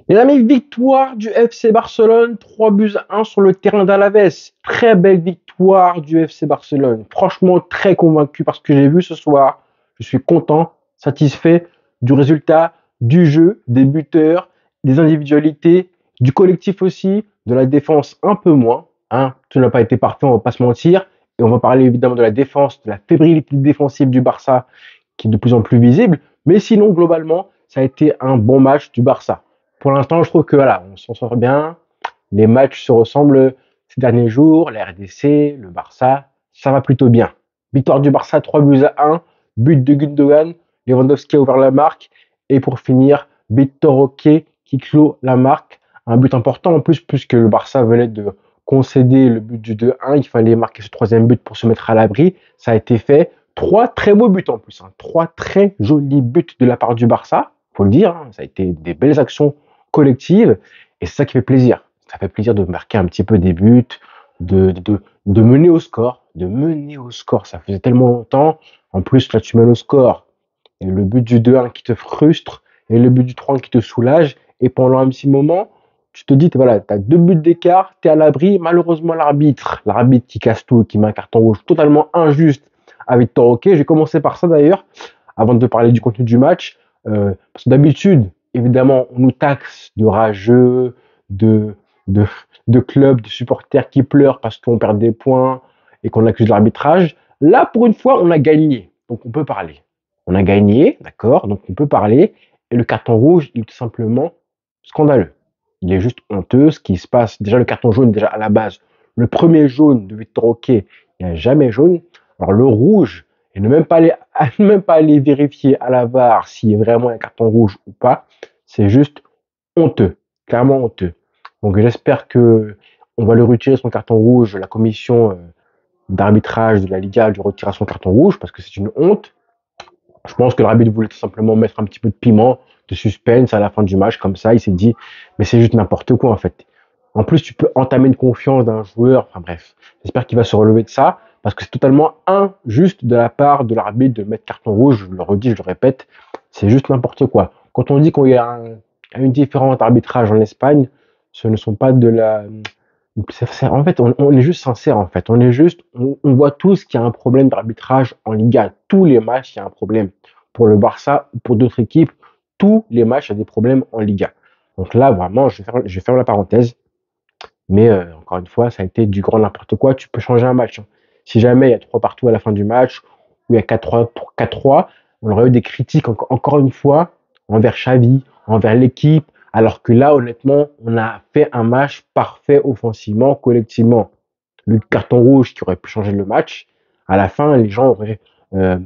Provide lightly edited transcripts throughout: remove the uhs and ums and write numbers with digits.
Les amis, victoire du FC Barcelone, 3 buts à 1 sur le terrain d'Alaves. Très belle victoire du FC Barcelone. Franchement, très convaincu par ce que j'ai vu ce soir. Je suis content, satisfait du résultat, du jeu, des buteurs, des individualités, du collectif aussi, de la défense un peu moins. Hein. Tout n'a pas été parfait, on va pas se mentir. Et on va parler évidemment de la défense, de la fébrilité défensive du Barça qui est de plus en plus visible. Mais sinon, globalement, ça a été un bon match du Barça. Pour l'instant, je trouve que voilà, on s'en sort bien. Les matchs se ressemblent ces derniers jours. La RDC, le Barça, ça va plutôt bien. Victoire du Barça, 3 buts à 1. But de Gundogan. Lewandowski a ouvert la marque. Et pour finir, Victor Roque qui clôt la marque. Un but important en plus, puisque le Barça venait de concéder le but du 2-1. Il fallait marquer ce troisième but pour se mettre à l'abri. Ça a été fait. Trois très beaux buts en plus. Hein. Trois très jolis buts de la part du Barça. Faut le dire. Hein. Ça a été des belles actions collective. Et c'est ça qui fait plaisir. Ça fait plaisir de marquer un petit peu des buts, de mener au score. De mener au score. Ça faisait tellement longtemps. En plus, là, tu mènes au score. Et le but du 2-1 qui te frustre. Et le but du 3-1 qui te soulage. Et pendant un petit moment, tu te dis, voilà, tu as 2 buts d'écart, tu es à l'abri. Malheureusement, l'arbitre qui casse tout, qui met un carton rouge totalement injuste à Victor Roque. J'ai commencé par ça d'ailleurs, avant de parler du contenu du match. Parce que d'habitude, évidemment, on nous taxe de rageux, de, de, de clubs, de supporters qui pleurent parce qu'on perd des points et qu'on accuse l'arbitrage. Là, pour une fois, on a gagné. Donc, on peut parler. On a gagné, d'accord, donc on peut parler. Et le carton rouge, il est tout simplement scandaleux. Il est juste honteux. Ce qui se passe, déjà, le carton jaune, déjà à la base, le premier jaune de Victor Roque, il n'y a jamais jaune. Alors, le rouge, et ne même pas aller, même pas aller vérifier à la VAR s'il y a vraiment un carton rouge ou pas, c'est juste honteux, clairement honteux. Donc j'espère que on va le retirer son carton rouge. La commission d'arbitrage de la Liga lui retira son carton rouge parce que c'est une honte. Je pense que l'arbitre voulait tout simplement mettre un petit peu de piment, de suspense à la fin du match, comme ça, il s'est dit, mais c'est juste n'importe quoi en fait. En plus, tu peux entamer une confiance d'un joueur, enfin bref, j'espère qu'il va se relever de ça, parce que c'est totalement injuste de la part de l'arbitre de mettre carton rouge, je le redis, je le répète, c'est juste n'importe quoi. Quand on dit qu'il y a une différence d'arbitrage en Espagne, ce ne sont pas de la, en fait, on est juste sincère, en fait. On voit tous qu'il y a un problème d'arbitrage en Liga. Tous les matchs, il y a un problème. Pour le Barça, pour d'autres équipes, tous les matchs, il y a des problèmes en Liga. Donc là, vraiment, je vais faire la parenthèse. Mais encore une fois, ça a été du grand n'importe quoi. Tu peux changer un match. Hein. Si jamais il y a 3 partout à la fin du match, ou il y a 4-3, 4-3, on aurait eu des critiques encore une fois envers Xavi, envers l'équipe, alors que là, honnêtement, on a fait un match parfait offensivement, collectivement. Le carton rouge qui aurait pu changer le match, à la fin, les gens auraient... euh,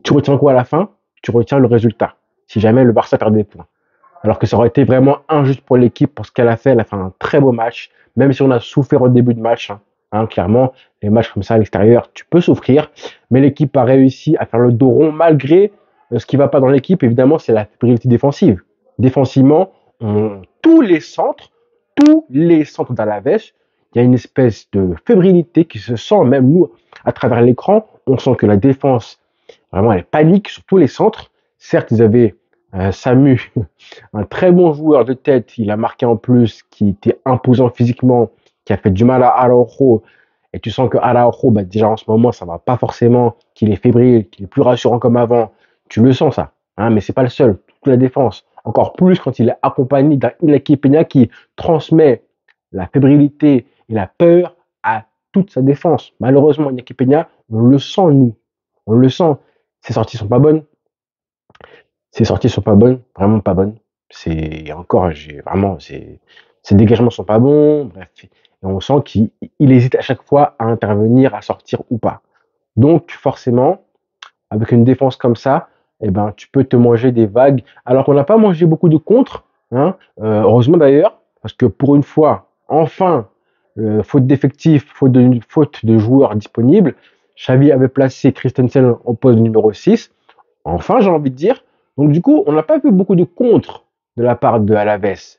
tu retiens quoi à la fin? Tu retiens le résultat. Si jamais le Barça perd des points. Alors que ça aurait été vraiment injuste pour l'équipe pour ce qu'elle a fait. Elle a fait un très beau match, même si on a souffert au début de match. Hein, clairement, les matchs comme ça à l'extérieur, tu peux souffrir. Mais l'équipe a réussi à faire le dos rond malgré ce qui ne va pas dans l'équipe. Évidemment, c'est la fébrilité défensive. Défensivement, tous les centres d'Alaves, il y a une espèce de fébrilité qui se sent, même nous, à travers l'écran. On sent que la défense, vraiment, elle panique sur tous les centres. Certes, ils avaient Samu, un très bon joueur de tête. Il a marqué en plus, qui était imposant physiquement, qui a fait du mal à Araujo. Et tu sens que Araujo, bah, déjà en ce moment, ça va pas forcément, qu'il est fébrile, qu'il est plus rassurant comme avant. Tu le sens ça. Hein, mais c'est pas le seul. Toute la défense. Encore plus quand il est accompagné d'un Iñaki Peña qui transmet la fébrilité et la peur à toute sa défense. Malheureusement, Iñaki Peña, on le sent, nous. On le sent. Ses sorties sont pas bonnes. Ses sorties sont pas bonnes, vraiment pas bonnes. C'est encore, j'ai vraiment, ses dégagements sont pas bons. Bref, et on sent qu'il hésite à chaque fois à intervenir, à sortir ou pas. Donc forcément, avec une défense comme ça, eh ben, tu peux te manger des vagues. Alors qu'on n'a pas mangé beaucoup de contre, hein, heureusement d'ailleurs, parce que pour une fois, enfin, faute d'effectifs, faute de joueurs disponibles, Xavi avait placé Christensen au poste de numéro 6. Enfin, j'ai envie de dire. Donc, du coup, on n'a pas vu beaucoup de contre de la part de Alaves.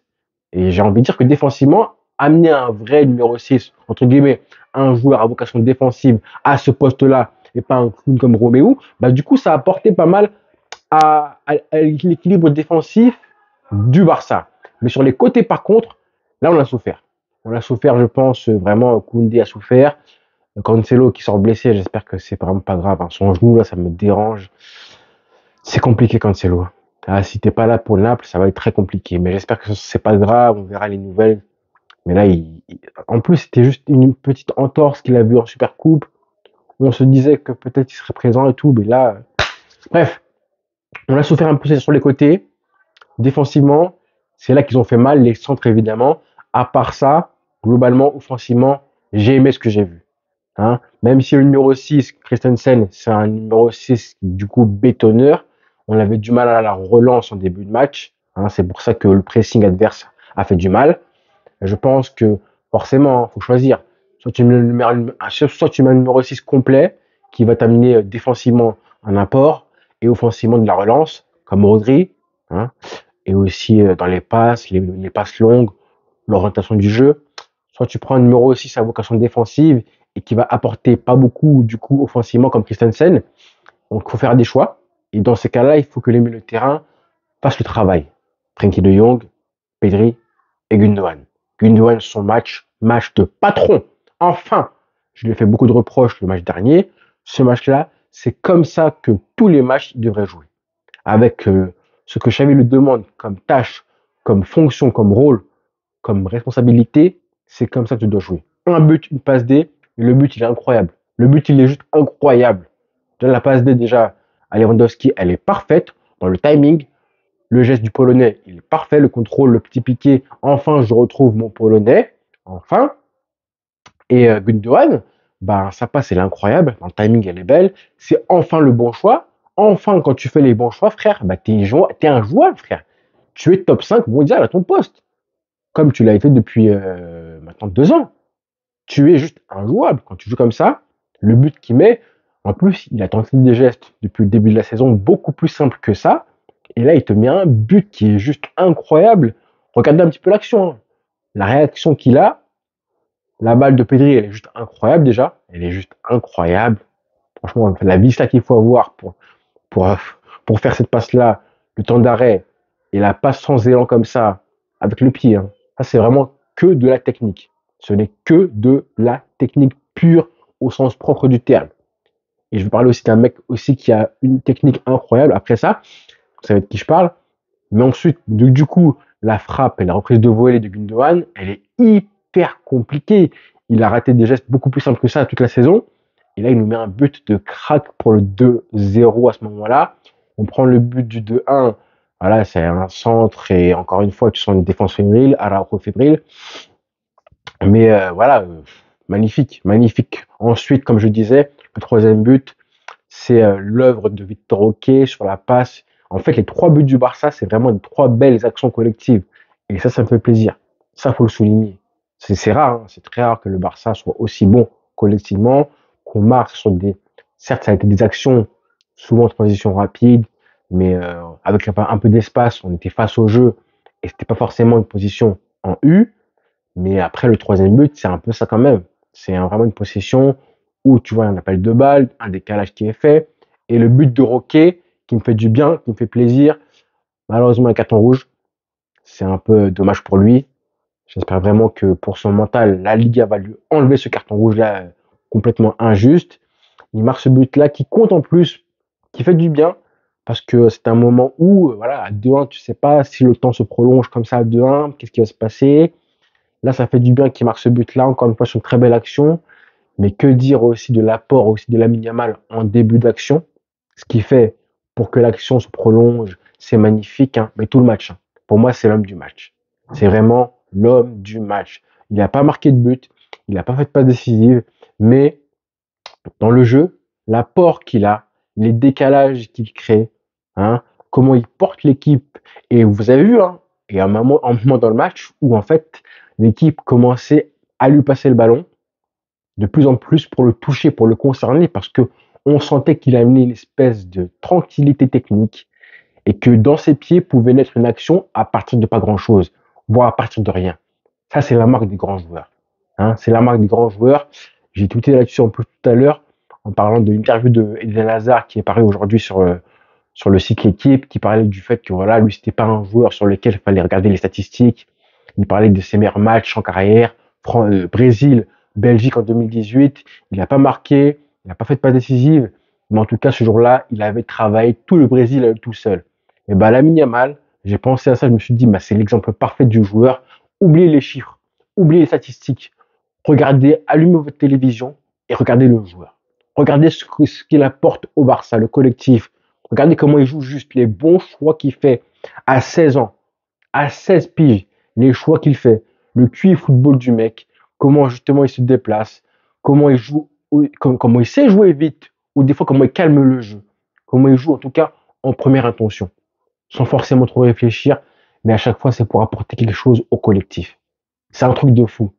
Et j'ai envie de dire que défensivement, amener un vrai numéro 6, entre guillemets, un joueur à vocation défensive à ce poste-là, et pas un clown comme Roméo, bah, du coup, ça a apporté pas mal à l'équilibre défensif du Barça. Mais sur les côtés, par contre, là, on a souffert. On a souffert, je pense, vraiment, Koundé a souffert. Cancelo qui sort blessé, j'espère que c'est vraiment pas grave, hein. Son genou, là, ça me dérange. C'est compliqué, Cancelo. Ah, si t'es pas là pour Naples, ça va être très compliqué. Mais j'espère que c'est pas grave, on verra les nouvelles. Mais là, en plus, c'était juste une petite entorse qu'il a vu en Super Coupe. On se disait que peut-être il serait présent et tout, mais là, bref, on a souffert un peu sur les côtés. Défensivement, c'est là qu'ils ont fait mal, les centres évidemment. À part ça, globalement, offensivement, j'ai aimé ce que j'ai vu. Hein. Même si le numéro 6, Christensen, c'est un numéro 6 du coup bétonneur, on avait du mal à la relance en début de match. Hein. C'est pour ça que le pressing adverse a fait du mal. Je pense que forcément, il faut choisir. Soit tu mets un numéro 6 complet qui va t'amener défensivement un apport et offensivement de la relance, comme Rodri, hein, et aussi dans les passes, les passes longues, l'orientation du jeu. Soit tu prends un numéro 6 à vocation défensive et qui va apporter pas beaucoup du coup offensivement comme Christensen. Donc il faut faire des choix. Et dans ces cas-là, il faut que les milieux de terrain fassent le travail. Frenkie de Jong, Pedri et Gundogan. Gundogan, son match de patron. Enfin, je lui ai fait beaucoup de reproches le match dernier. Ce match-là, c'est comme ça que tous les matchs devraient jouer. Avec ce que Xavi lui demande comme tâche, comme fonction, comme rôle, comme responsabilité, c'est comme ça que tu dois jouer. Un but, une passe D, et le but, il est incroyable. Le but, il est juste incroyable. La passe D, déjà, à Lewandowski, elle est parfaite dans le timing. Le geste du Polonais, il est parfait. Le contrôle, le petit piqué. Enfin, je retrouve mon Polonais. Enfin. Et Gundogan, bah, sa passe, elle est incroyable. Dans le timing, elle est belle. C'est enfin le bon choix. Enfin, quand tu fais les bons choix, frère, bah, t'es un joueur, frère. Tu es top 5 mondial à ton poste. Comme tu l'as été depuis maintenant 2 ans. Tu es juste injouable. Quand tu joues comme ça, le but qu'il met, en plus, il a tenté des gestes depuis le début de la saison beaucoup plus simples que ça. Et là, il te met un but qui est juste incroyable. Regardez un petit peu l'action, hein. La réaction qu'il a, la balle de Pedri, elle est juste incroyable déjà. Elle est juste incroyable. Franchement, la vista qu'il faut avoir pour, euh, pour faire cette passe-là, le temps d'arrêt et la passe sans élan comme ça, avec le pied, hein. Ça, c'est vraiment que de la technique. Ce n'est que de la technique pure au sens propre du terme. Et je vais parler aussi d'un mec aussi qui a une technique incroyable. Après ça, vous savez de qui je parle. Mais ensuite, du coup, la frappe et la reprise de volée de Gundogan, elle est hyper compliquée. Il a raté des gestes beaucoup plus simples que ça toute la saison. Et là, il nous met un but de crack pour le 2-0 à ce moment-là. On prend le but du 2-1. Voilà, c'est un centre et encore une fois, tu sens une défense fébrile, Araujo fébrile. Mais voilà, magnifique, magnifique. Ensuite, comme je disais, le troisième but, c'est l'œuvre de Victor Roque sur la passe. En fait, les 3 buts du Barça, c'est vraiment des 3 belles actions collectives. Et ça me fait plaisir. Ça, faut le souligner. C'est rare, hein, c'est très rare que le Barça soit aussi bon collectivement, qu'on marque sur des... Certes, ça a été des actions, souvent en transition rapide, mais avec un peu d'espace, on était face au jeu, et c'était pas forcément une position en U, mais après, le troisième but, c'est un peu ça quand même. C'est vraiment une possession où tu vois un appel de balle, un décalage qui est fait, et le but de Roquet qui me fait du bien, qui me fait plaisir. Malheureusement, un carton rouge, c'est un peu dommage pour lui. J'espère vraiment que pour son mental, la Liga va lui enlever ce carton rouge-là complètement injuste. Il marque ce but-là qui compte en plus, qui fait du bien, parce que c'est un moment où, voilà, à 2-1, tu sais pas si le temps se prolonge comme ça à 2-1, qu'est-ce qui va se passer. Là, ça fait du bien qu'il marque ce but-là. Encore une fois, c'est une très belle action. Mais que dire aussi de l'apport aussi de Lamine Yamal en début d'action, ce qui fait pour que l'action se prolonge, c'est magnifique, hein. Mais tout le match, hein. Pour moi, c'est l'homme du match. C'est vraiment l'homme du match. Il n'a pas marqué de but, il n'a pas fait de passe décisive, mais dans le jeu, l'apport qu'il a, les décalages qu'il crée, hein, comment il porte l'équipe. Et vous avez vu, hein, il y a un moment dans le match où en fait l'équipe commençait à lui passer le ballon de plus en plus pour le toucher, pour le concerner, parce que on sentait qu'il amenait une espèce de tranquillité technique et que dans ses pieds pouvait naître une action à partir de pas grand-chose, voire à partir de rien. Ça, c'est la marque des grands joueurs. Hein, c'est la marque des grands joueurs. J'ai tweeté là-dessus un peu tout à l'heure en parlant de l'interview de Eden Hazard qui est paru aujourd'hui sur le cycle équipe, qui parlait du fait que voilà, lui, c'était pas un joueur sur lequel il fallait regarder les statistiques. Il parlait de ses meilleurs matchs en carrière. Brésil, Belgique en 2018. Il n'a pas marqué, il n'a pas fait de passe décisive. Mais en tout cas, ce jour-là, il avait travaillé tout le Brésil à lui tout seul. Et ben, Lamine Yamal, j'ai pensé à ça, je me suis dit, bah, c'est l'exemple parfait du joueur. Oubliez les chiffres, oubliez les statistiques. Regardez, allumez votre télévision et regardez le joueur. Regardez ce qu'il apporte au Barça, le collectif. Regardez comment il joue juste, les bons choix qu'il fait à 16 ans, à 16 piges, les choix qu'il fait, le QI football du mec, comment justement il se déplace, comment il joue, comment il sait jouer vite, ou des fois comment il calme le jeu, comment il joue en tout cas en première intention, sans forcément trop réfléchir, mais à chaque fois c'est pour apporter quelque chose au collectif. C'est un truc de fou.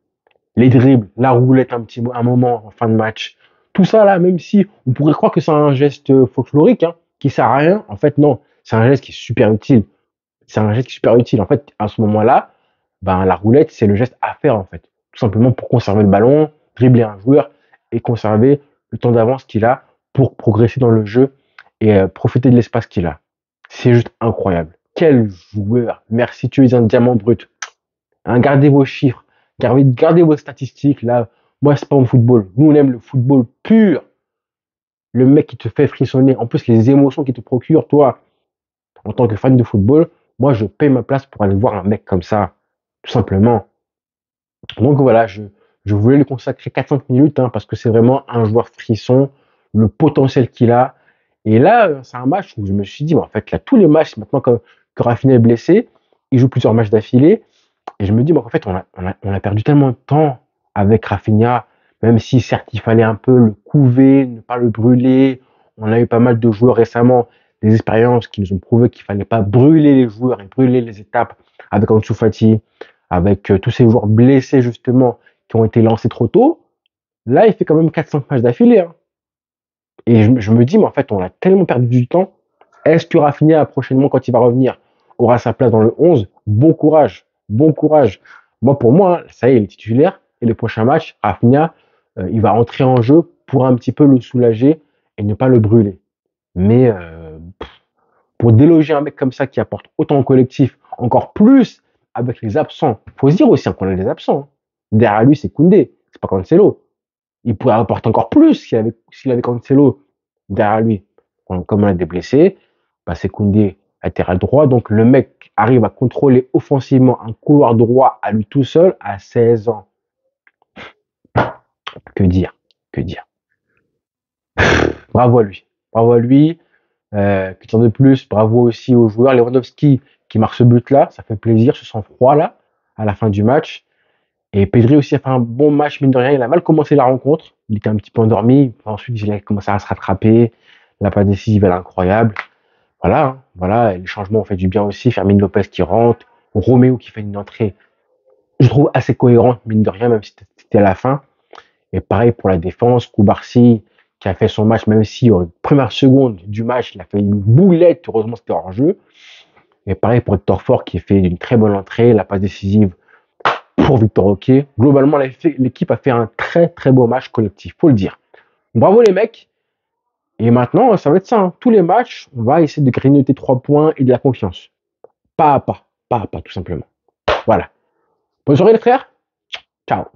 Les dribbles, la roulette un moment en fin de match, tout ça là, même si on pourrait croire que c'est un geste folklorique, hein, qui sert à rien, en fait non, c'est un geste qui est super utile. C'est un geste super utile. En fait, à ce moment-là, ben, la roulette, c'est le geste à faire, en fait. Tout simplement pour conserver le ballon, dribbler un joueur et conserver le temps d'avance qu'il a pour progresser dans le jeu et profiter de l'espace qu'il a. C'est juste incroyable. Quel joueur. Merci, tu es un diamant brut. Hein, gardez vos chiffres, gardez vos statistiques. Là, moi, c'est pas mon football. Nous, on aime le football pur. Le mec qui te fait frissonner. En plus, les émotions qu'il te procure, toi, en tant que fan de football, moi, je paye ma place pour aller voir un mec comme ça, tout simplement. Donc voilà, je voulais lui consacrer 4-5 minutes hein, parce que c'est vraiment un joueur frisson, le potentiel qu'il a. Et là, c'est un match où je me suis dit, mais en fait, là, tous les matchs, maintenant que Rafinha est blessé, il joue plusieurs matchs d'affilée. Et je me dis, en fait, on a perdu tellement de temps avec Rafinha, même si certes, il fallait un peu le couver, ne pas le brûler. On a eu pas mal de joueurs récemment, des expériences qui nous ont prouvé qu'il fallait pas brûler les joueurs et brûler les étapes avec Ansu Fati, avec tous ces joueurs blessés justement qui ont été lancés trop tôt. Là, il fait quand même 4-5 matchs d'affilée. Hein. Et je me dis, mais en fait, on a tellement perdu du temps. Est-ce que Rafinha, prochainement, quand il va revenir, aura sa place dans le 11? Bon courage, bon courage. Moi, pour moi, ça y est, il est titulaire. Et le prochain match, Rafinha, il va entrer en jeu pour un petit peu le soulager et ne pas le brûler. Mais pour déloger un mec comme ça qui apporte autant au collectif, encore plus avec les absents, faut se dire aussi hein, qu'on a des absents. Hein. Derrière lui, c'est Koundé, c'est pas Cancelo. Il pourrait apporter encore plus s'il avait Cancelo derrière lui. Comme on a des blessés, bah c'est Koundé latéral droit. Donc le mec arrive à contrôler offensivement un couloir droit à lui tout seul à 16 ans. Que dire? Que dire? Bravo à lui. Bravo à lui. Que dire de plus? Bravo aussi aux joueurs. Lewandowski qui marque ce but-là, ça fait plaisir, ce sang-froid-là, à la fin du match. Et Pedri aussi a fait un bon match, mine de rien. Il a mal commencé la rencontre. Il était un petit peu endormi. Ensuite, il a commencé à se rattraper. La passe décisive, elle est incroyable. Voilà, hein, voilà. Et les changements ont fait du bien aussi. Fermin Lopez qui rentre. Roméo qui fait une entrée, je trouve, assez cohérente, mine de rien, même si c'était à la fin. Et pareil pour la défense. Koubarsi qui a fait son match, même si aux premières secondes du match, il a fait une boulette. Heureusement, c'était hors jeu. Et pareil pour Hector Fort qui a fait une très bonne entrée. La passe décisive pour Victor Roquet. Globalement, l'équipe a fait un très très beau match collectif, faut le dire. Bravo les mecs. Et maintenant, ça va être ça. Hein. Tous les matchs, on va essayer de grignoter 3 points et de la confiance. Pas à pas, tout simplement. Voilà. Bonne soirée les frères. Ciao.